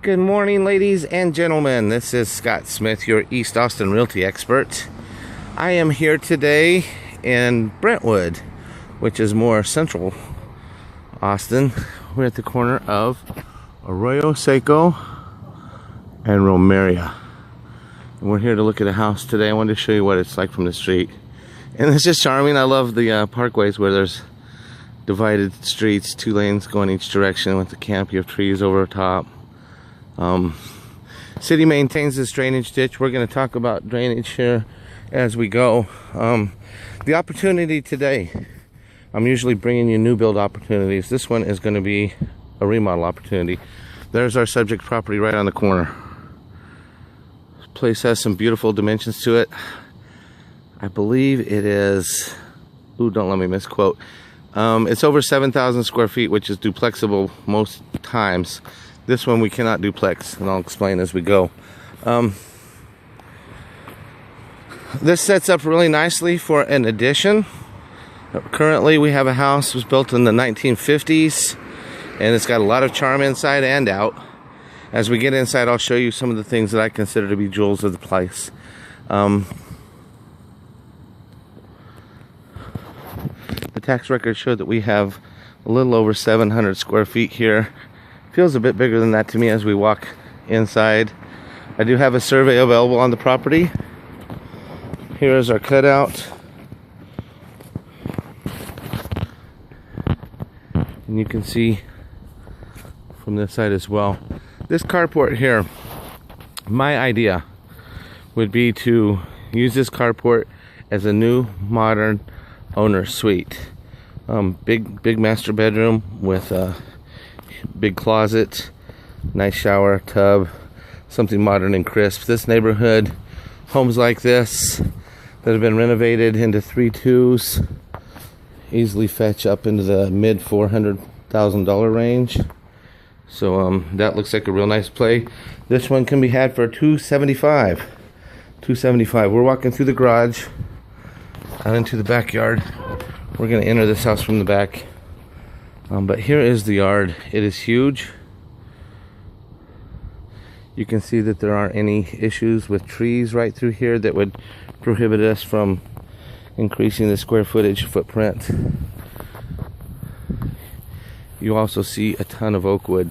Good morning, ladies and gentlemen. This is Scott Smith, your East Austin realty expert. I am here today in Brentwood, which is more central Austin. We're at the corner of Arroyo Seco and Romeria. And we're here to look at a house today. I wanted to show you what it's like from the street. And it's just charming. I love the parkways where there's divided streets, 2 lanes going each direction with the canopy of trees over top. City maintains this drainage ditch. We're going to talk about drainage here as we go. The opportunity today, I'm usually bringing you new build opportunities. This one is going to be a remodel opportunity. There's our subject property right on the corner. This place has some beautiful dimensions to it. I believe it is, ooh, don't let me misquote. It's over 7,000 square feet, which is duplexable most times. This one we cannot duplex, and I'll explain as we go. This sets up really nicely for an addition. Currently we have a house that was built in the 1950s, and it's got a lot of charm inside and out. As we get inside, I'll show you some of the things that I consider to be jewels of the place. The tax records show that we have a little over 700 square feet here. Feels a bit bigger than that to me as we walk inside. I do have a survey available on the property. Here is our cutout. And you can see from this side as well. This carport here, my idea would be to use this carport as a new modern owner suite. Big master bedroom with a big closet, nice shower, tub, something modern and crisp. This neighborhood, homes like this that have been renovated into 3-2s easily fetch up into the mid $400,000 range. So that looks like a real nice play. This one can be had for $275. We're walking through the garage out into the backyard. We're going to enter this house from the back. But here is the yard. It is huge. You can see that there aren't any issues with trees right through here that would prohibit us from increasing the square footage footprint. You also see a ton of oak wood,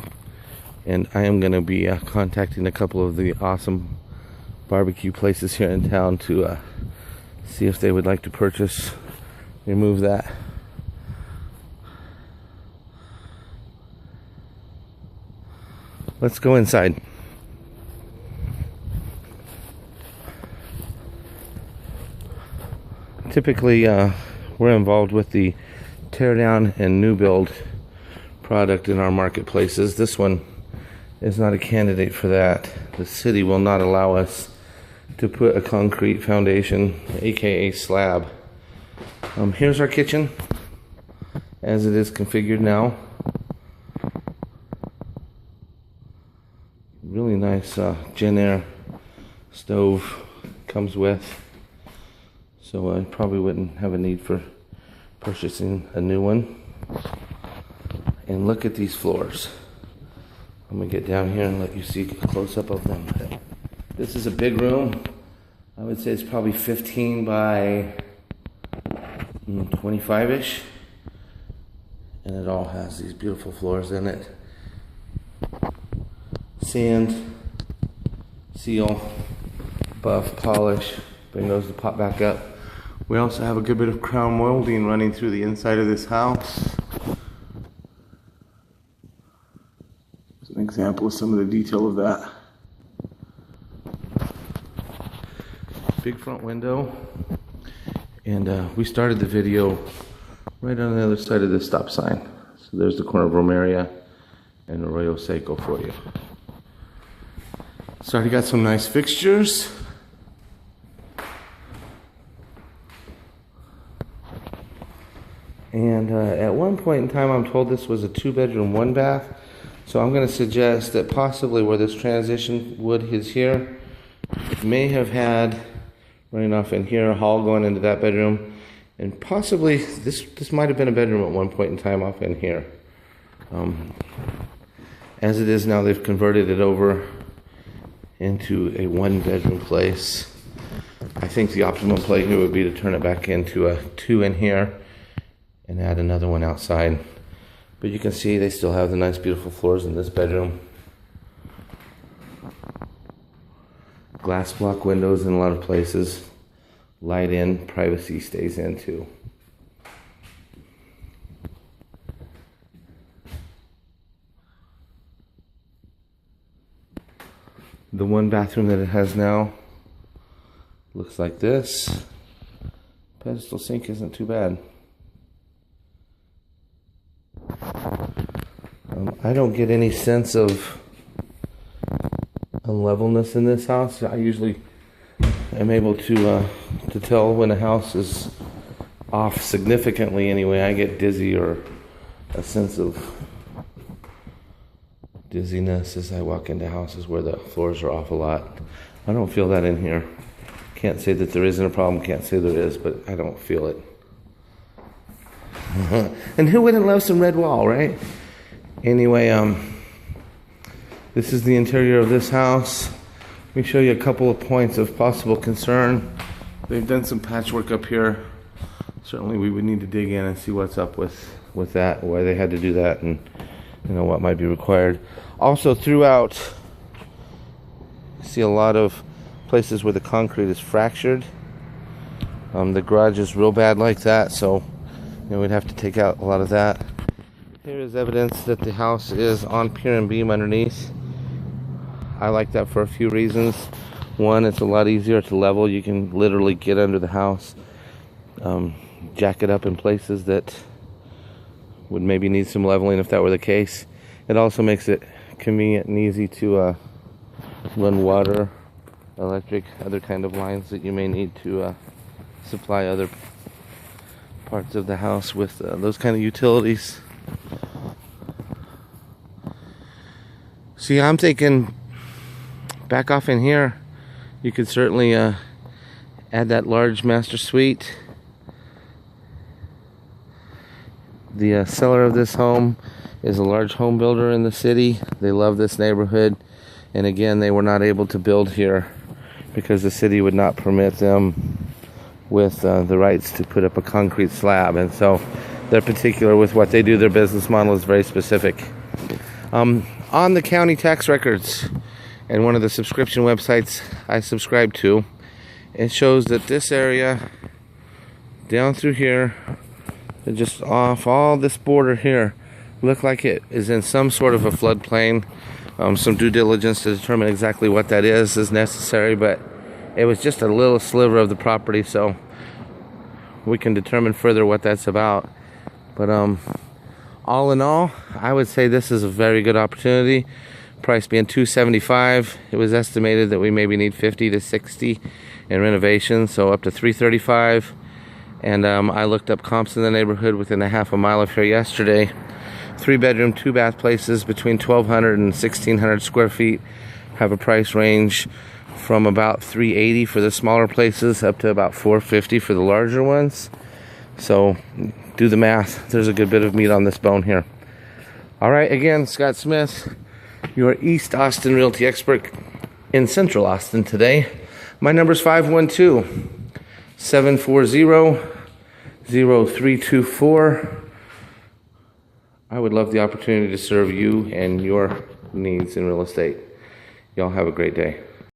and I am going to be contacting a couple of the awesome barbecue places here in town to see if they would like to purchase, remove that. Let's go inside. Typically, we're involved with the tear down and new build product in our marketplaces. This one is not a candidate for that. The city will not allow us to put a concrete foundation, aka slab. Here's our kitchen as it is configured now. Really nice Genair stove comes with, so I probably wouldn't have a need for purchasing a new one. And look at these floors. I'm gonna get down here and let you see a close-up of them. This is a big room. I would say it's probably 15 by 25-ish, and it all has these beautiful floors in it. Sand, seal, buff, polish, bring those to pop back up. We also have a good bit of crown molding running through the inside of this house. Here's an example of some of the detail of that. Big front window, and we started the video right on the other side of this stop sign. So there's the corner of Romeria and Arroyo Seco for you. So already got some nice fixtures. And at one point in time, I'm told this was a 2-bedroom, 1-bath. So I'm going to suggest that possibly where this transition wood is here, may have had, running off in here, a hall going into that bedroom. And possibly this might have been a bedroom at one point in time off in here. As it is now, they've converted it over into a 1-bedroom place. I think the optimum play here would be to turn it back into a 2 in here and add another one outside. But you can see they still have the nice beautiful floors in this bedroom. Glass block windows in a lot of places. Light in, privacy stays in too. The 1 bathroom that it has now looks like this. Pedestal sink isn't too bad. I don't get any sense of unlevelness in this house. I usually am able to tell when a house is off significantly anyway. I get dizzy or a sense of dizziness as I walk into houses where the floors are off a lot. I don't feel that in here. Can't say that there isn't a problem, can't say there is, but I don't feel it. And who wouldn't love some red wall, right? Anyway, this is the interior of this house. Let me show you a couple of points of possible concern. They've done some patchwork up here. Certainly we would need to dig in and see what's up with that, why they had to do that, and what might be required. Also throughout, you see a lot of places where the concrete is fractured. The garage is real bad like that, so we'd have to take out a lot of that. Here is evidence that the house is on pier and beam underneath. I like that for a few reasons. One, it's a lot easier to level. You can literally get under the house, jack it up in places that would maybe need some leveling if that were the case. It also makes it convenient and easy to run water, electric, other kind of lines that you may need to supply other parts of the house with those kind of utilities. See, I'm thinking back off in here, you could certainly add that large master suite. The seller of this home is a large home builder in the city. They love this neighborhood, and again, they were not able to build here because the city would not permit them with the rights to put up a concrete slab, and so they're particular with what they do. Their business model is very specific. On the county tax records and one of the subscription websites I subscribe to, it shows that this area down through here, just off all this border here, look like it is in some sort of a floodplain. Some due diligence to determine exactly what that is necessary, but it was just a little sliver of the property, so we can determine further what that's about. But all in all, I would say this is a very good opportunity. Price being $275. It was estimated that we maybe need 50 to 60 in renovations, so up to $335. And I looked up comps in the neighborhood within a half a mile of here yesterday. 3-bedroom, 2-bath places between 1,200 and 1,600 square feet have a price range from about $380 for the smaller places up to about $450 for the larger ones. So do the math. There's a good bit of meat on this bone here. All right, again, Scott Smith, your East Austin Realty expert in Central Austin today. My number is 512-740-0324. I would love the opportunity to serve you and your needs in real estate. Y'all have a great day.